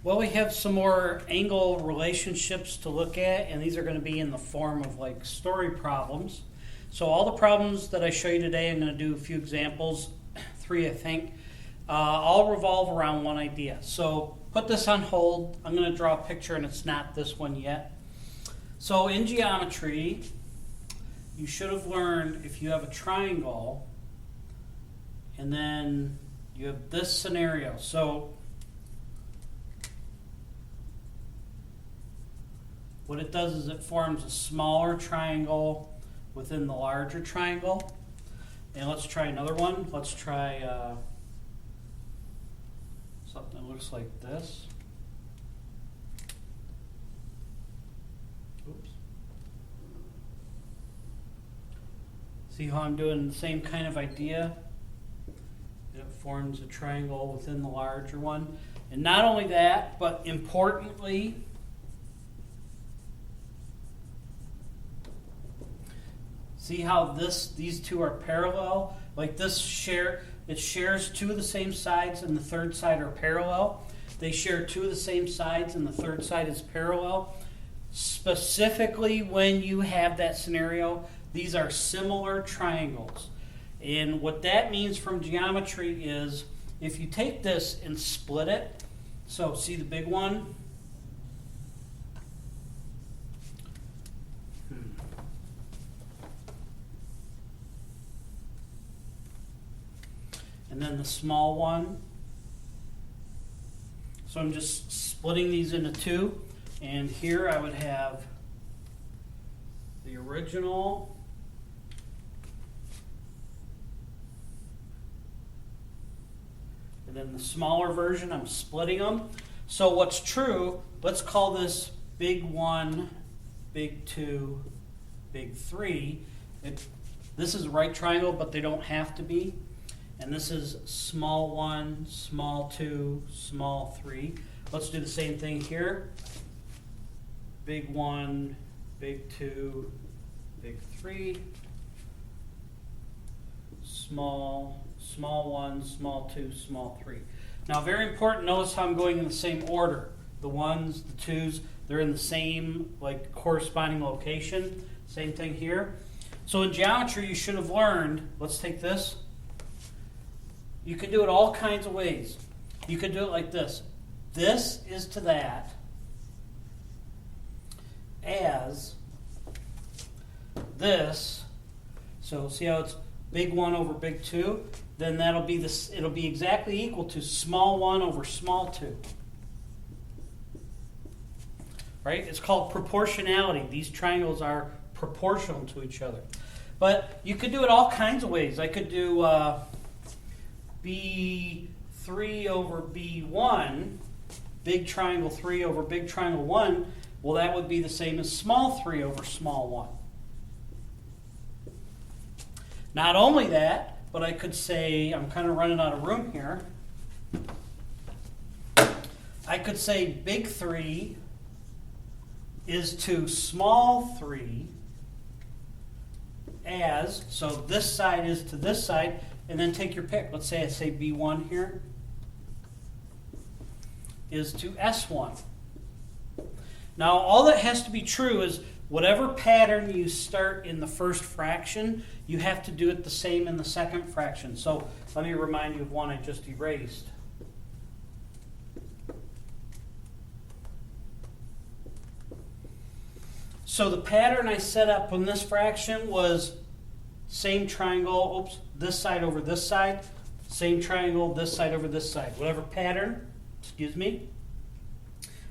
Well, we have some more angle relationships to look at, and these are going to be in the form of like story problems. So all the problems that I show you today, I'm going to do a few examples, 3 I think, all revolve around one idea. So put this on hold. I'm going to draw a picture, and it's not this one yet. So in geometry, you should have learned if you have a triangle, and then you have this scenario. So what it does is it forms a smaller triangle within the larger triangle. And let's try another one. Let's try something that looks like this. Oops. See how I'm doing the same kind of idea? It forms a triangle within the larger one. And not only that, but importantly, see how these two are parallel? Like this it shares 2 of the same sides, and the third side are parallel. They share 2 of the same sides, and the third side is parallel. Specifically, when you have that scenario, these are similar triangles. And what that means from geometry is if you take this and split it, so see the big one? And then the small one. So I'm just splitting these into 2. And here I would have the original and then the smaller version. I'm splitting them. So what's true, let's call this big 1, big 2, big 3. This is a right triangle, but they don't have to be. And this is small 1, small 2, small 3. Let's do the same thing here. Big 1, big 2, big 3. Small 1, small 2, small 3. Now, very important, notice how I'm going in the same order. The 1s, the 2s, they're in the same corresponding location. Same thing here. So in geometry, you should have learned, let's take this. You could do it all kinds of ways. You could do it like this. This is to that as this. So see how it's big 1 over big 2? Then that'll be this. It'll be exactly equal to small 1 over small 2. Right? It's called proportionality. These triangles are proportional to each other. But you could do it all kinds of ways. I could do B3 over B1, big triangle 3 over big triangle 1, well, that would be the same as small 3 over small 1. Not only that, but I could say, I'm kind of running out of room here, I could say big 3 is to small 3 as, so this side is to this side, and then take your pick. Let's say I say B1 here is to S1. Now, all that has to be true is whatever pattern you start in the first fraction, you have to do it the same in the second fraction. So let me remind you of one I just erased. So the pattern I set up in this fraction was same triangle, this side over this side, same triangle, this side over this side. Whatever pattern,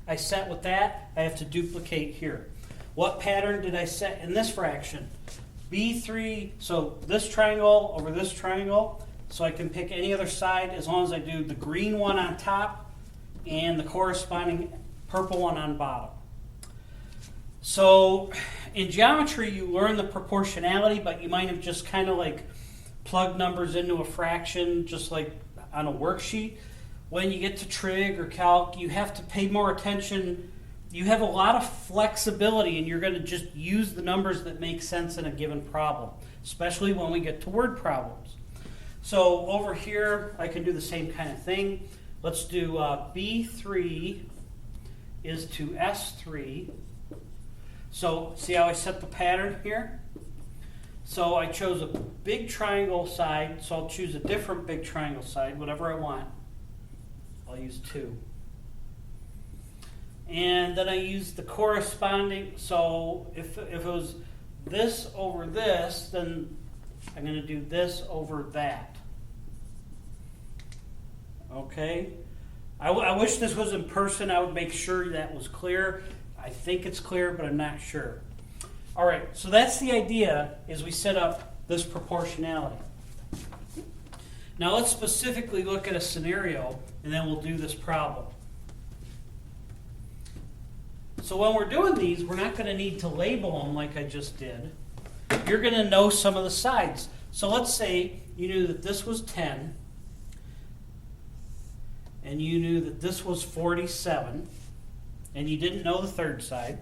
I set with that, I have to duplicate here. What pattern did I set in this fraction? B3, so this triangle over this triangle, so I can pick any other side as long as I do the green one on top and the corresponding purple one on bottom. So in geometry, you learn the proportionality, but you might have just kind of plugged numbers into a fraction, just like on a worksheet. When you get to trig or calc, you have to pay more attention. You have a lot of flexibility, and you're going to just use the numbers that make sense in a given problem, especially when we get to word problems. So over here, I can do the same kind of thing. Let's do B3 is to S3. So see how I set the pattern here? So I chose a big triangle side, so I'll choose a different big triangle side, whatever I want. I'll use 2. And then I use the corresponding, so if it was this over this, then I'm going to do this over that. Okay? I wish this was in person. I would make sure that was clear. I think it's clear, but I'm not sure. All right, so that's the idea, is we set up this proportionality. Now let's specifically look at a scenario, and then we'll do this problem. So when we're doing these, we're not going to need to label them like I just did. You're going to know some of the sides. So let's say you knew that this was 10, and you knew that this was 47, and you didn't know the third side.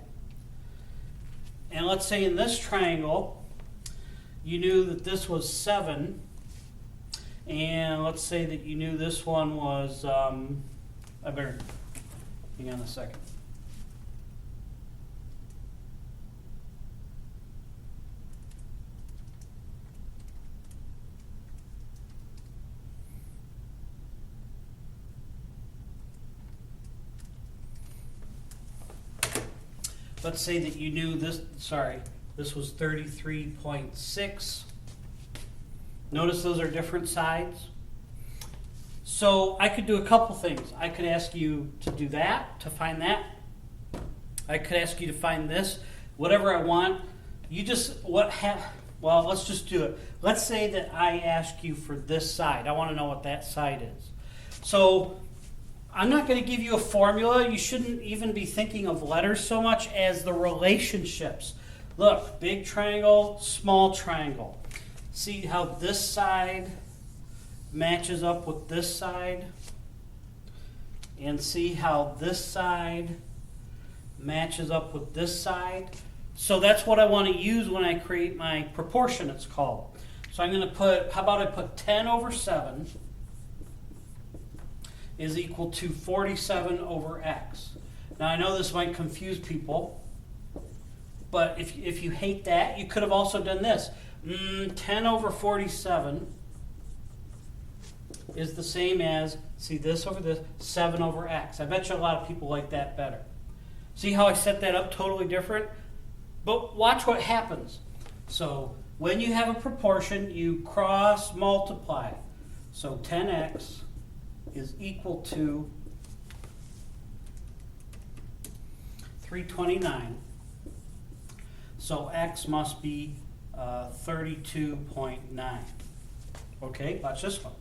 And let's say in this triangle, you knew that this was 7, and let's say that you knew this one was, I better hang on a second. Let's say that you knew this, this was 33.6. Notice those are different sides. So I could do a couple things. I could ask you to do that, to find that. I could ask you to find this, whatever I want. You just, well, let's just do it. Let's say that I ask you for this side. I want to know what that side is. So I'm not going to give you a formula. You shouldn't even be thinking of letters so much as the relationships. Look, big triangle, small triangle. See how this side matches up with this side? And see how this side matches up with this side? So that's what I want to use when I create my proportion, it's called. So I'm going to put, how about I put 10 over 7 is equal to 47 over x. Now I know this might confuse people, but if you hate that, you could have also done this. 10 over 47 is the same as, see this over this, 7 over x. I bet you a lot of people like that better. See how I set that up totally different? But watch what happens. So when you have a proportion, you cross multiply. So 10x is equal to 329. So x must be 32.9. Okay, watch this one.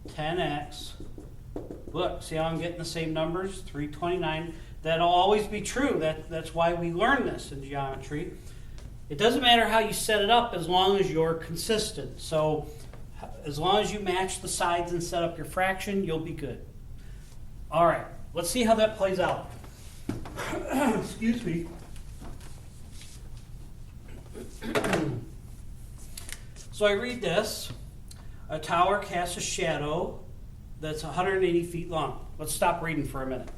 10x, look, see how I'm getting the same numbers? 329. That'll always be true. That's why we learn this in geometry. It doesn't matter how you set it up as long as you're consistent. So as long as you match the sides and set up your fraction, you'll be good. All right, let's see how that plays out. Excuse me. So I read this. A tower casts a shadow that's 180 feet long. Let's stop reading for a minute.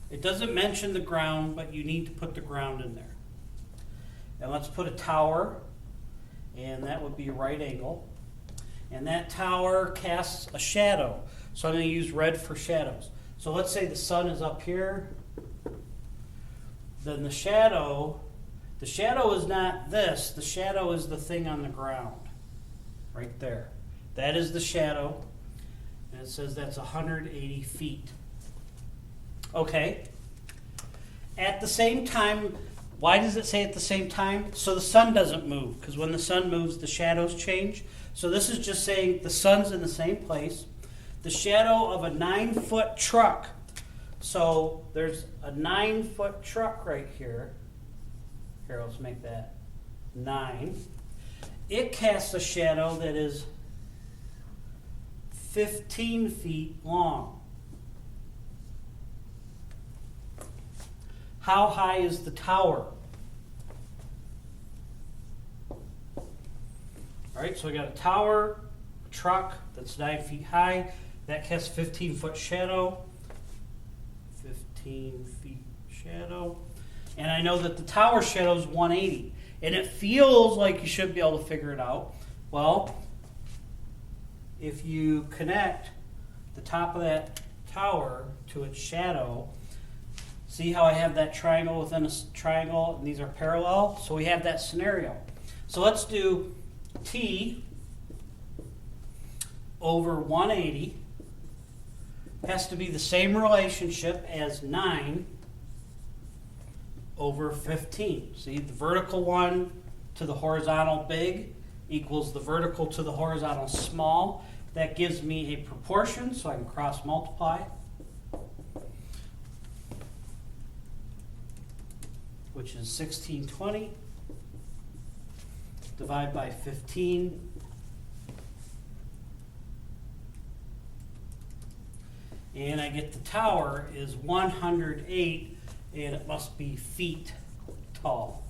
It doesn't mention the ground, but you need to put the ground in there. And let's put a tower, and that would be a right angle. And that tower casts a shadow. So I'm going to use red for shadows. So let's say the sun is up here. Then the shadow is not this. The shadow is the thing on the ground. Right there. That is the shadow. And it says that's 180 feet. Okay. At the same time, why does it say at the same time? So the sun doesn't move, because when the sun moves, the shadows change. So this is just saying the sun's in the same place. The shadow of a 9-foot truck. So there's a 9-foot truck right here. Here, let's make that 9. It casts a shadow that is 15 feet long. How high is the tower? All right, so we got a tower, a truck that's 9 feet high. That casts 15-foot shadow. 15 feet shadow. And I know that the tower shadow is 180. And it feels like you should be able to figure it out. Well, if you connect the top of that tower to its shadow, see how I have that triangle within a triangle, and these are parallel? So we have that scenario. So let's do T over 180 has to be the same relationship as 9 over 15. See, the vertical one to the horizontal big equals the vertical to the horizontal small. That gives me a proportion, so I can cross multiply. Which is 1620. Divide by 15. And I get the tower is 108, and it must be feet tall.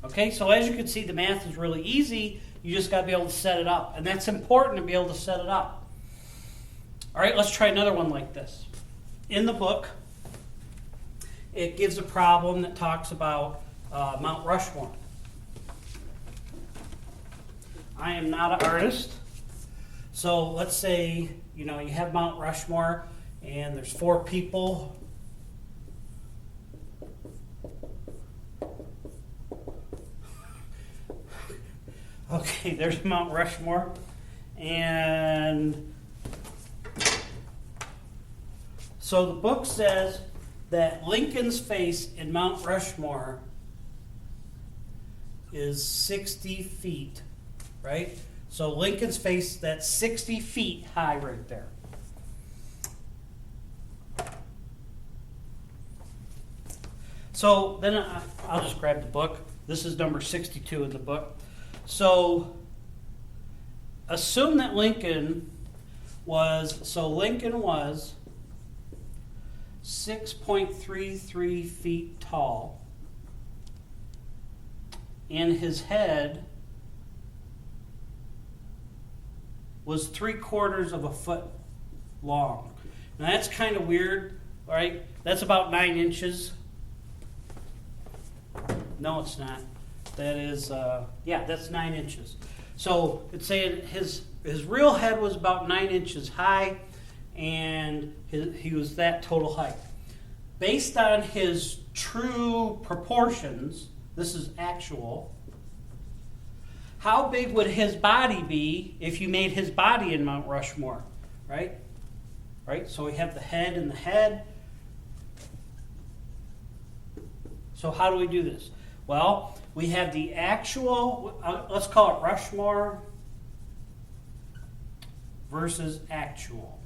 Okay, so as you can see, the math is really easy. You just got to be able to set it up. And that's important to be able to set it up. All right, let's try another one like this. In the book, it gives a problem that talks about Mount Rushmore. I am not an artist. So let's say, you have Mount Rushmore and there's 4 people. Okay, there's Mount Rushmore. And so the book says that Lincoln's face in Mount Rushmore is 60 feet, right? So Lincoln's face, that's 60 feet high right there. So then I'll just grab the book. This is number 62 in the book. So assume that Lincoln was 6.33 feet tall, and his head was 3/4 of a foot long. Now that's kind of weird, right? That's about 9 inches. No, it's not. That is, that's 9 inches. So it's saying his real head was about 9 inches high, and he was that total height. Based on his true proportions, this is actual, how big would his body be if you made his body in Mount Rushmore, right? Right? So we have the head and the head. So how do we do this? Well, we have the actual, let's call it Rushmore versus actual.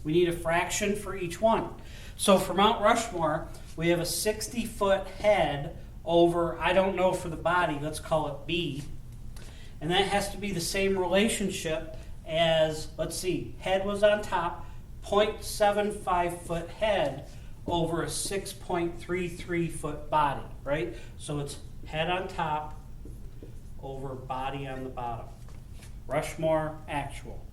We need a fraction for each one. So for Mount Rushmore, we have a 60-foot head over, I don't know for the body, let's call it B. And that has to be the same relationship as, let's see, head was on top, 0.75 foot head over a 6.33 foot body, right? So it's head on top over body on the bottom. Rushmore, actual.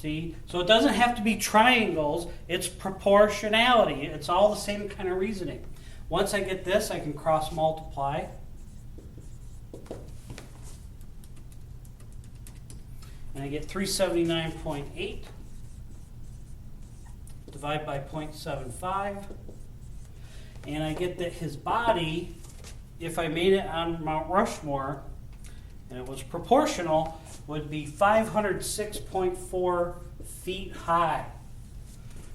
See? So it doesn't have to be triangles, it's proportionality. It's all the same kind of reasoning. Once I get this, I can cross multiply. And I get 379.8. Divide by 0.75. And I get that his body, if I made it on Mount Rushmore, and it was proportional, would be 506.4 feet high.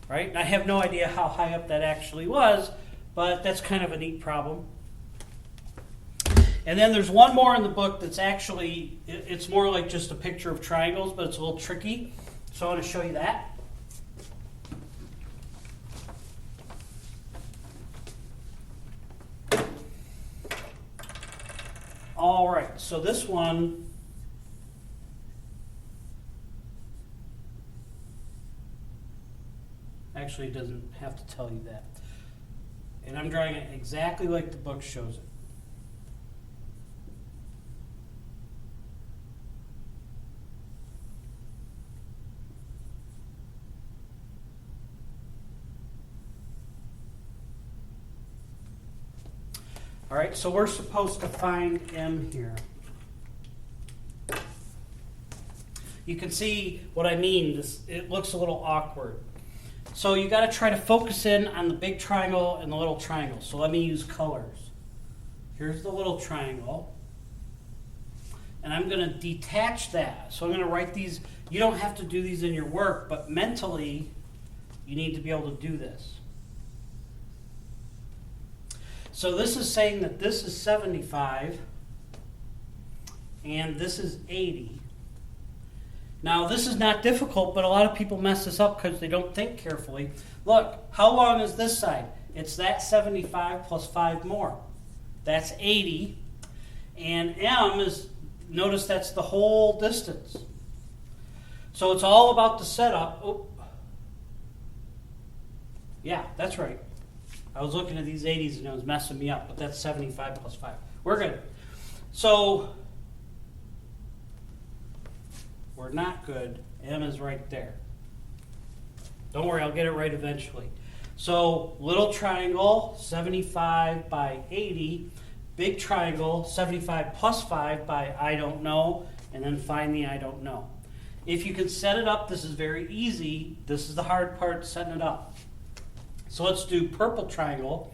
Right? And I have no idea how high up that actually was, but that's kind of a neat problem. And then there's one more in the book that's actually, it's more like just a picture of triangles, but it's a little tricky. So I want to show you that. All right, so this one actually doesn't have to tell you that. And I'm drawing it exactly like the book shows it. All right, so we're supposed to find M here. You can see what I mean. It looks a little awkward. So you got to try to focus in on the big triangle and the little triangle. So let me use colors. Here's the little triangle. And I'm going to detach that. So I'm going to write these. You don't have to do these in your work, but mentally, you need to be able to do this. So this is saying that this is 75 and this is 80. Now this is not difficult, but a lot of people mess this up because they don't think carefully. Look, how long is this side? It's that 75 plus 5 more. That's 80. And M is, notice that's the whole distance. So it's all about the setup. Oh. Yeah, that's right. I was looking at these 80s and it was messing me up, but that's 75 plus 5. We're good. So we're not good. M is right there. Don't worry, I'll get it right eventually. So little triangle, 75 by 80. Big triangle, 75 plus 5 by I don't know, and then find the I don't know. If you can set it up, this is very easy. This is the hard part, setting it up. So let's do purple triangle.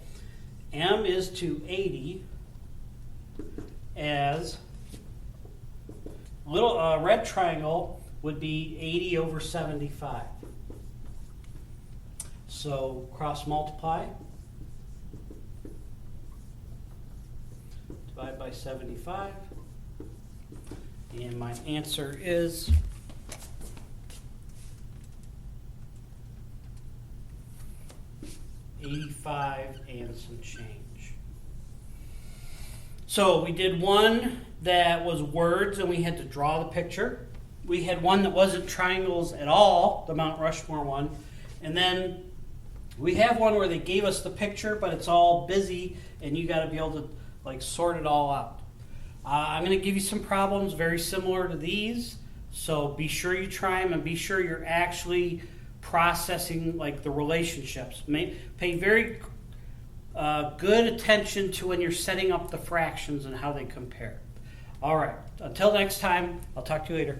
M is to 80 as little red triangle would be 80 over 75. So cross multiply. Divide by 75. And my answer is 85 and some change. So we did one that was words and we had to draw the picture. We had one that wasn't triangles at all, the Mount Rushmore one. And then we have one where they gave us the picture, but it's all busy and you got to be able to like sort it all out. I'm going to give you some problems very similar to these. So be sure you try them and be sure you're actually processing like the relationships. Pay very good attention to when you're setting up the fractions and how they compare. All right, until next time, I'll talk to you later.